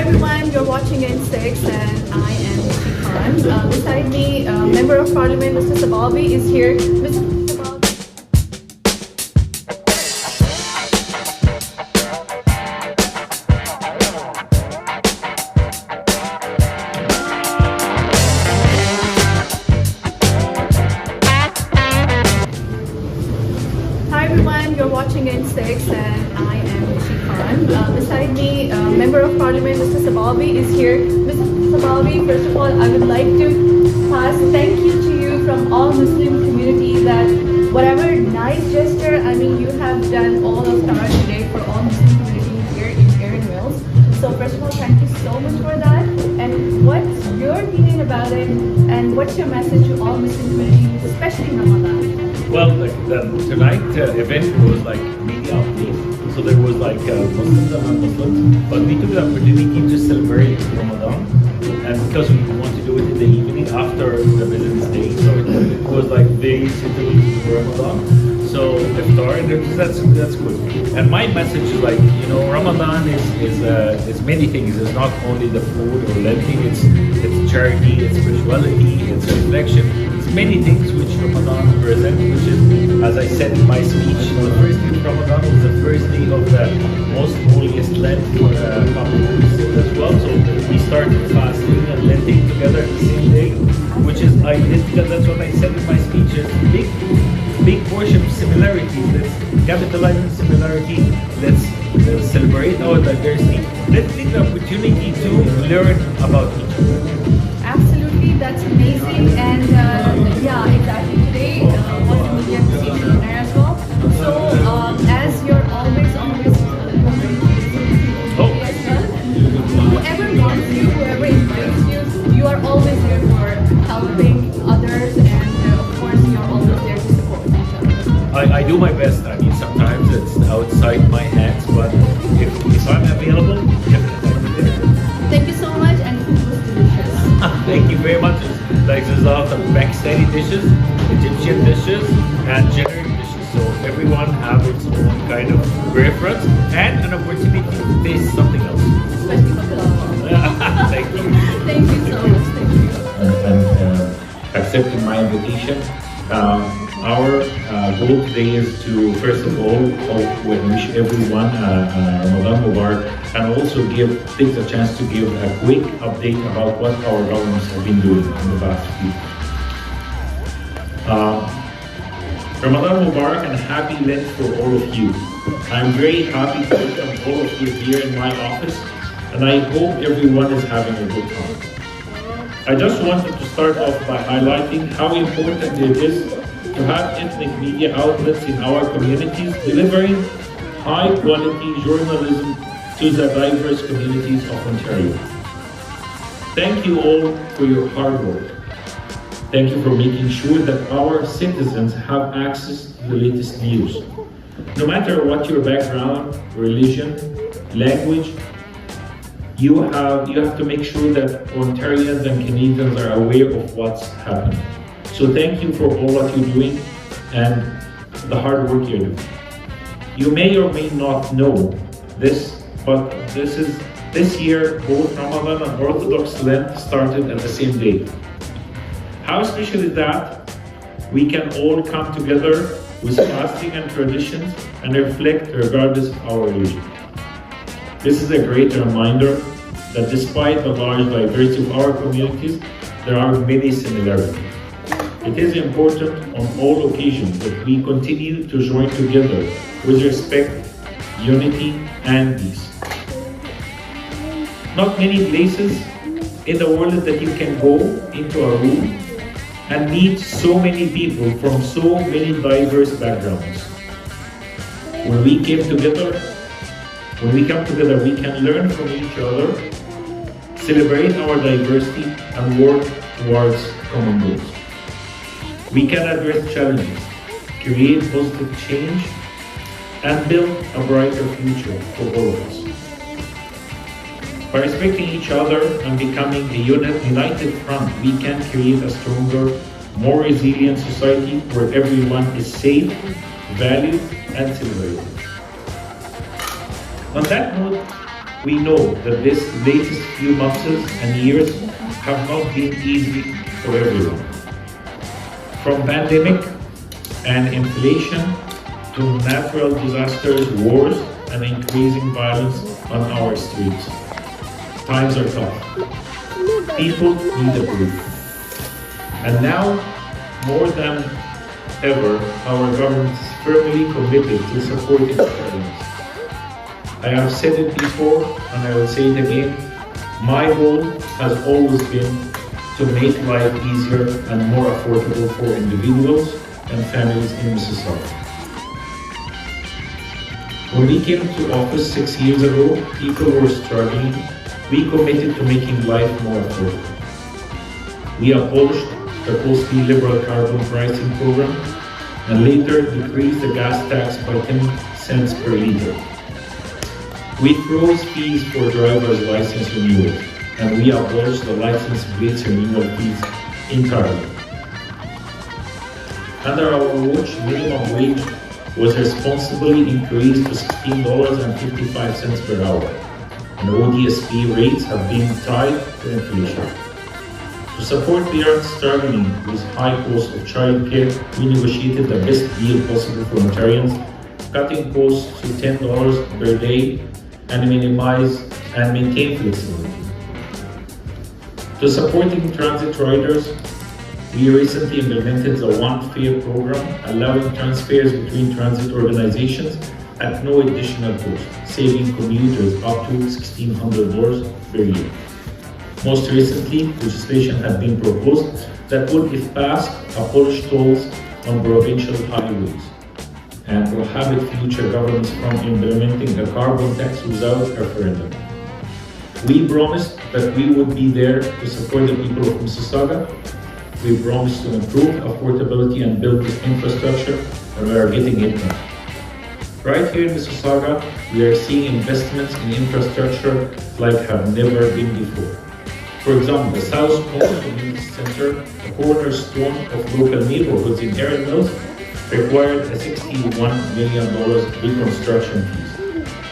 everyone, you're watching N6 and I am Nishi. Beside me, Member of Parliament Mr. Sabawy is here. Mr. Sabawy. Hi everyone, you're watching N6 and I am Nishi. Beside me, Member of Parliament Mr. Sabawy is here. Mr. Sabawy, first of all, I would like to pass thank you to you from all Muslim community that whatever nice gesture, I mean, you have done all of Star today for all Muslim community here in Erin Mills. So first of all, thank you so much for that. And what's your opinion about it? And what's your message to all Muslim community, especially in Ramadan? Well, tonight event was like media update. So there was like Muslims and non-Muslims, but we took the opportunity to celebrate Ramadan, and because we want to do it in the evening after the business day, so it was like very suitable for Ramadan. So iftar, and that's good. And my message is like, you know, Ramadan is many things. It's not only the food or lending. It's charity, it's spirituality, it's reflection. It's many things which Ramadan represents, which is, as I said in my speech, the first day of Ramadan was the first day of the most holiest Lent for Muslims as well. So we started fasting and Lenting together the same day, which is identical. That's what I said in my speech. It's big portion of similarities. Let's capitalize on similarity. Let's celebrate our diversity. Let's take the opportunity to learn about each other. Absolutely, that's amazing. And yeah, exactly. Today was a media appreciation dinner as well. So as you're always as well, whoever wants you, whoever invites you, you are always there for helping others, and of course you're always there to support each other. I do my best. I mean, sometimes it's outside my hands, but if I'm available, definitely. Thank you so much, and the food was delicious. Thank you very much. Like there's a lot of Pakistani dishes, Egyptian dishes, and generic dishes. So everyone have its own kind of preference and an opportunity to taste something else. Especially for the Thank you. Thank you so much. Thank you. And accepting my invitation. Our goal today is to, first of all, wish everyone Ramadan Mubarak, and also take the chance to give a quick update about what our governments have been doing in the past week. Ramadan Mubarak and happy Lent for all of you. I'm very happy to welcome all of you here in my office, and I hope everyone is having a good time. I just wanted to start off by highlighting how important it is to have ethnic media outlets in our communities delivering high-quality journalism to the diverse communities of Ontario. Thank you all for your hard work. Thank you for making sure that our citizens have access to the latest news. No matter what your background, religion, language, you have to make sure that Ontarians and Canadians are aware of what's happening. So thank you for all what you're doing and the hard work you're doing. You may or may not know this, but this year both Ramadan and Orthodox Lent started at the same day. How special is that? We can all come together with fasting and traditions and reflect regardless of our religion. This is a great reminder that despite the large diversity of our communities, there are many similarities. It is important on all occasions that we continue to join together with respect, unity, and peace. Not many places in the world that you can go into a room and meet so many people from so many diverse backgrounds. When we come together, we can learn from each other, celebrate our diversity, and work towards common goals. We can address challenges, create positive change, and build a brighter future for all of us. By respecting each other and becoming a united front, we can create a stronger, more resilient society where everyone is safe, valued, and celebrated. On that note, We know that this latest few months and years have not been easy for everyone. From pandemic and inflation to natural disasters, wars, and increasing violence on our streets. Times are tough. People need a break. And now, more than ever, our government is firmly committed to supporting Syrians. I have said it before, and I will say it again. My goal has always been to make life easier and more affordable for individuals and families in Mississauga. When we came to office 6 years ago, people were struggling. We committed to making life more affordable. We abolished the costly liberal carbon pricing program and later decreased the gas tax by 10 cents per liter. We froze fees for driver's license renewals, and we abolished the license plates renewal fees entirely. Under our watch, minimum wage was responsibly increased to $16.55 per hour, and ODSP rates have been tied to inflation. To support parents struggling with high cost of childcare, we negotiated the best deal possible for Ontarians, cutting costs to $10 per day and minimize and maintain flexibility. To supporting transit riders, we recently implemented the One Fare program, allowing transfers between transit organizations at no additional cost, saving commuters up to $1,600 per year. Most recently, legislation had been proposed that would, if passed, abolish tolls on provincial highways and prohibit future governments from implementing a carbon tax without referendum. We promised that we would be there to support the people of Mississauga. We promised to improve affordability and build the infrastructure, and we are getting it done. Right here in Mississauga, we are seeing investments in infrastructure like have never been before. For example, the South Coast Community Center, a cornerstone of local neighborhoods in Erin Mills, required a $61 million reconstruction fees.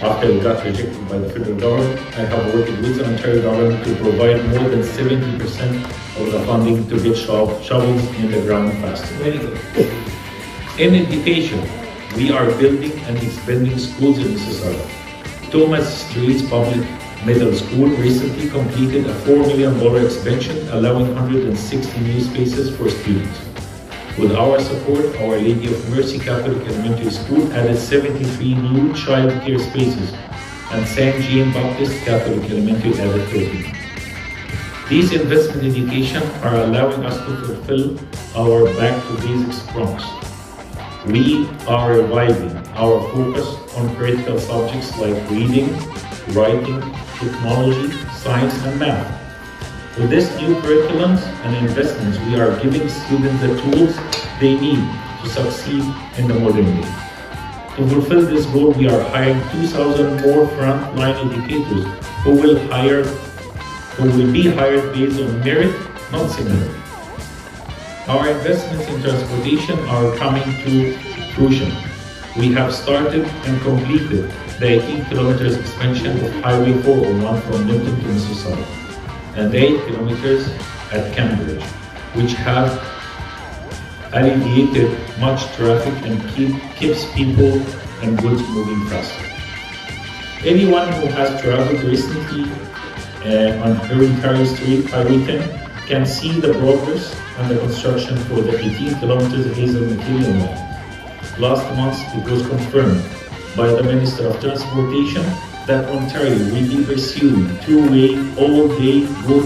After it got rejected by the federal government, I have worked with the Ontario government to provide more than 70% of the funding to get shovels in the ground faster. In education, we are building and expanding schools in Mississauga. Thomas Street's Public Middle School recently completed a $4 million expansion, allowing 160 new spaces for students. With our support, Our Lady of Mercy Catholic Elementary School added 73 new child care spaces, and St. Jean Baptist Catholic Elementary added 13. These investments in education are allowing us to fulfill our Back to Basics promise. We are reviving our focus on critical subjects like reading, writing, technology, science, and math. With this new curriculums and investments, we are giving students the tools they need to succeed in the modern day. To fulfill this goal, we are hiring 2,000 more frontline educators who will be hired based on merit, not seniority. Our investments in transportation are coming to fruition. We have started and completed the 18 kilometers expansion of Highway 401 from Newton to Mississauga, and 8 kilometers at Cambridge, which have alleviated much traffic and keeps people and goods moving faster. Anyone who has traveled recently on Ontario Street, Highway 10, can see the progress and the construction for the 18 kilometers Hazel Material Line. Last month, it was confirmed by the Minister of Transportation that Ontario will be pursuing two-way, all-day GO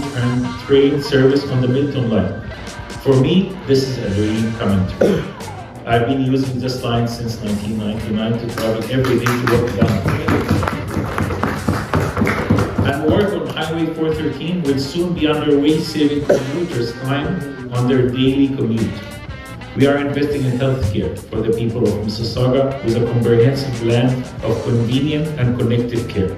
train service on the Milton Line. For me, this is a dream coming true. I've been using this line since 1999 to travel every day to work downtown. And work on Highway 413 will soon be underway, saving commuters time on their daily commute. We are investing in healthcare for the people of Mississauga with a comprehensive plan of convenient and connected care.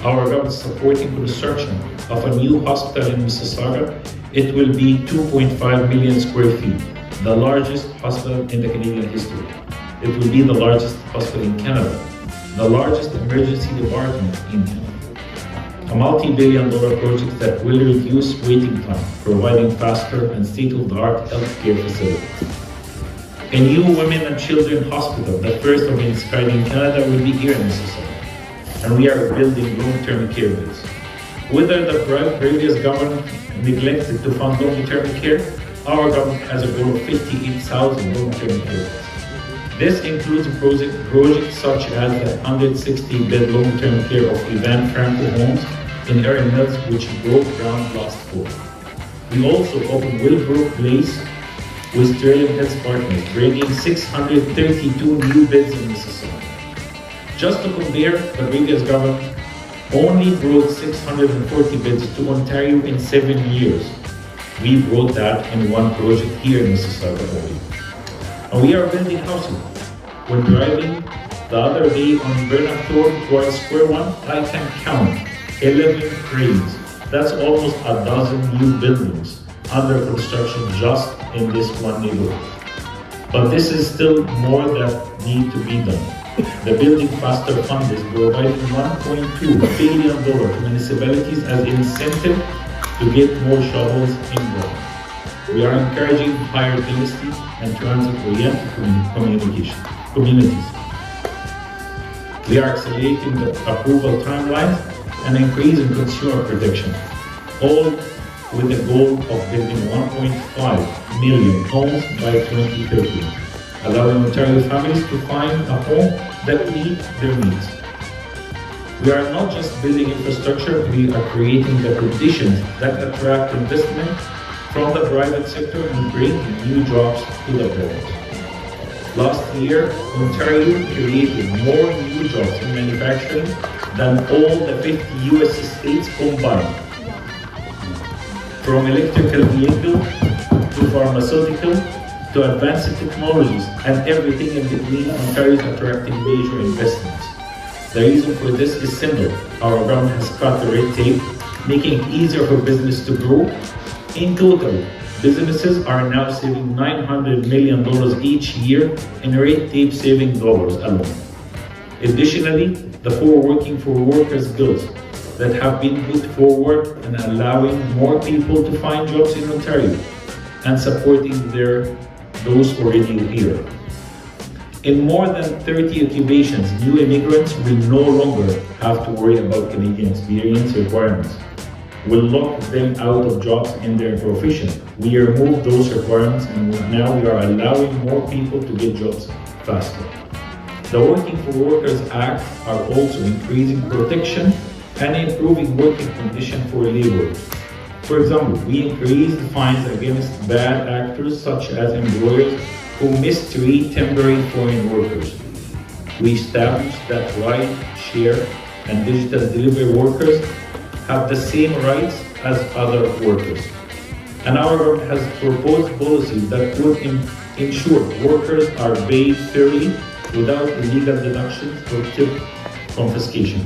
Our government is supporting construction of a new hospital in Mississauga. It will be 2.5 million square feet, the largest hospital in the Canadian history. It will be the largest hospital in Canada, the largest emergency department in Canada, a multi-billion-dollar project that will reduce waiting time, providing faster and state-of-the-art healthcare facilities. A new women and children hospital, the first of its kind in Canada, will be here in Mississauga, and we are building long-term care beds. Whether the previous government neglected to fund long-term care, our government has a goal of 58,000 long-term care beds. This includes projects such as the 160-bed long-term care of Ivan Franco homes in Erin Mills, which broke ground last fall. We also opened Willbrook Place with Sterling Health Partners, bringing 632 new beds in Mississauga. Just to compare, the previous government only brought 640 beds to Ontario in 7 years. We brought that in one project here in Mississauga only. And we are building housing. When driving the other day on Bernard Thorne towards Square One, I can count 11 cranes. That's almost a dozen new buildings under construction just in this one neighborhood. But this is still more that need to be done. The Building Faster Fund is providing $1.2 billion to municipalities as incentive to get more shovels involved. We are encouraging higher density and transit-oriented communities. We are accelerating the approval timelines and increasing consumer protection, all with the goal of building 1.5 million homes by 2030, allowing Ontario families to find a home that meets their needs. We are not just building infrastructure, we are creating the conditions that attract investment from the private sector and bring new jobs to the province. Last year, Ontario created more new jobs in manufacturing than all the 50 US states combined. From electrical vehicle to pharmaceutical to advanced technologies and everything in between, Ontario is attracting major investments. The reason for this is simple. Our government has cut the red tape, making it easier for business to grow. In total, businesses are now saving $900 million each year in red tape saving dollars alone. Additionally, the four Working for Workers bills that have been put forward and allowing more people to find jobs in Ontario and supporting those already here. In more than 30 occupations, new immigrants will no longer have to worry about Canadian experience requirements. Will lock them out of jobs in their profession. We removed those requirements and now we are allowing more people to get jobs faster. The Working for Workers Act are also increasing protection and improving working conditions for laborers. For example, we increased fines against bad actors such as employers who mistreat temporary foreign workers. We established that ride, share, and digital delivery workers have the same rights as other workers. And our government has proposed policies that would ensure workers are paid fairly without illegal deductions or tip confiscation.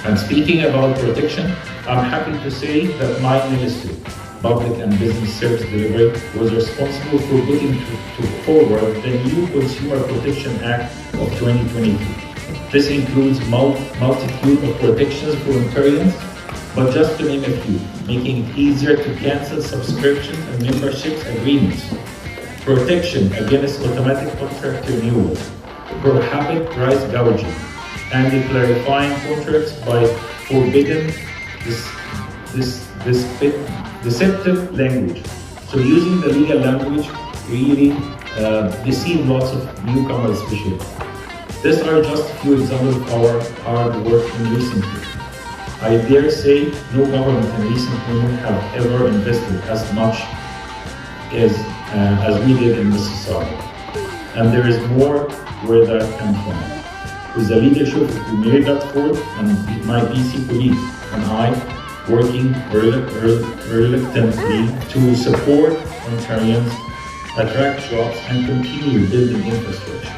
And speaking about protection, I'm happy to say that my ministry, Public and Business Service Delivery, was responsible for putting forward the new Consumer Protection Act of 2022. This includes multitude of protections for Ontarians, but just to name a few, making it easier to cancel subscriptions and memberships agreements, protection against automatic contract renewals, prohibit price gouging, and clarifying contracts by forbidding deceptive language. So using the legal language really deceive lots of newcomers especially. These are just a few examples of our hard work in recent years. I dare say no government in recent memory have ever invested as much as we did in Mississauga. And there is more where that comes from. With the leadership of Premier Ford and my BC colleagues and I working reluctantly to support Ontarians, attract jobs and continue building infrastructure.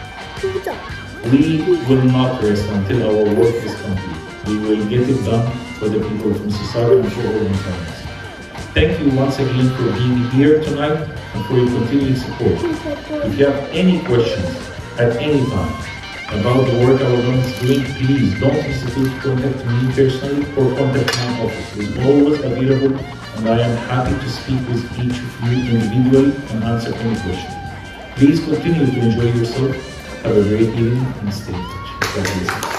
We will not rest until our work is complete. We will get it done for the people of Mississauga and for all Ontarians. Thank you once again for being here tonight and for your continued support. If you have any questions at any time, about the work our government is doing, please don't hesitate to contact me personally or contact my office. We're always available, and I am happy to speak with each of you individually and answer any question. Please continue to enjoy yourself. Have a great evening and stay in touch. God bless you.